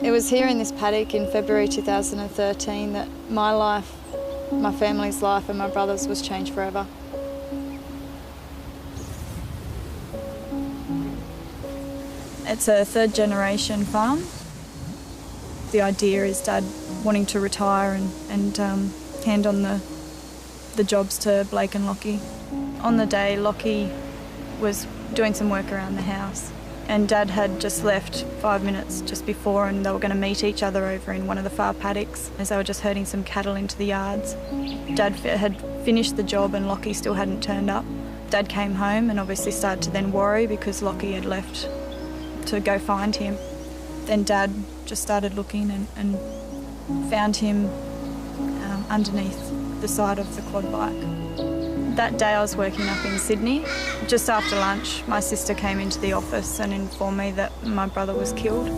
It was here in this paddock in February 2013 that my life, my family's life and my brother's was changed forever. It's a third generation farm. The idea is Dad wanting to retire and hand on the jobs to Blake and Lockie. On the day, Lockie was doing some work around the house and Dad had just left 5 minutes just before and they were going to meet each other over in one of the far paddocks as they were just herding some cattle into the yards. Dad had finished the job and Lockie still hadn't turned up. Dad came home and obviously started to then worry because Lockie had left to go find him. Then Dad just started looking and found him underneath the side of the quad bike. That day I was working up in Sydney. Just after lunch, my sister came into the office and informed me that my brother was killed.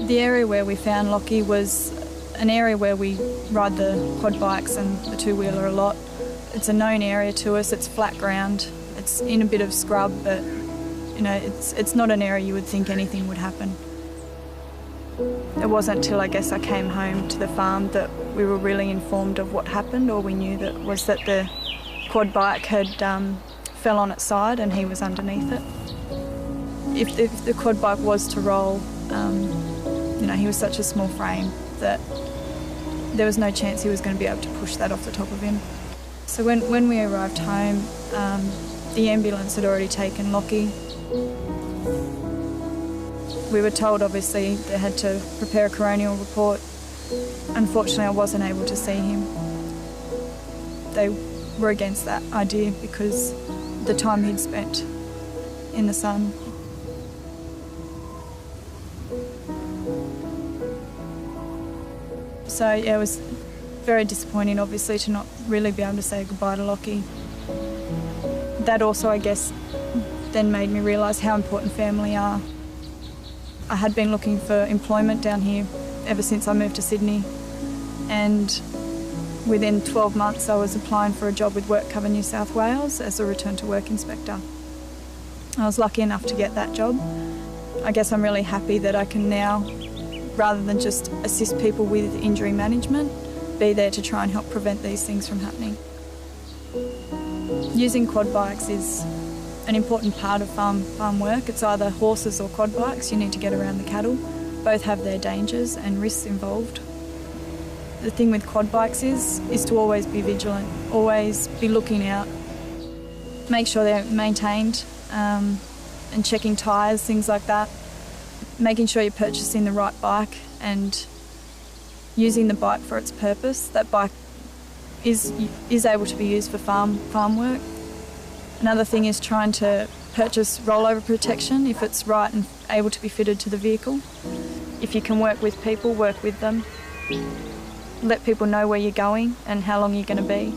The area where we found Lockie was an area where we ride the quad bikes and the two-wheeler a lot. It's a known area to us, it's flat ground, it's in a bit of scrub, but you know, it's not an area you would think anything would happen. It wasn't until I guess I came home to the farm that we were really informed of what happened. All we knew that was that the quad bike had fell on its side and he was underneath it. If the quad bike was to roll, you know, he was such a small frame that there was no chance he was going to be able to push that off the top of him. So when we arrived home, the ambulance had already taken Lockie. We were told, obviously, they had to prepare a coronial report. Unfortunately, I wasn't able to see him. They were against that idea because the time he'd spent in the sun. So, yeah, it was very disappointing, obviously, to not really be able to say goodbye to Lockie. That also, I guess, then made me realise how important family are. I had been looking for employment down here ever since I moved to Sydney, and within 12 months I was applying for a job with WorkCover New South Wales as a return to work inspector. I was lucky enough to get that job. I guess I'm really happy that I can now, rather than just assist people with injury management, be there to try and help prevent these things from happening. Using quad bikes is an important part of farm work. It's either horses or quad bikes. You need to get around the cattle. Both have their dangers and risks involved. The thing with quad bikes is to always be vigilant, always be looking out, make sure they're maintained and checking tyres, things like that. Making sure you're purchasing the right bike and using the bike for its purpose. That bike is able to be used for farm work. Another thing is trying to purchase rollover protection if it's right and able to be fitted to the vehicle. If you can work with people, work with them. Let people know where you're going and how long you're going to be.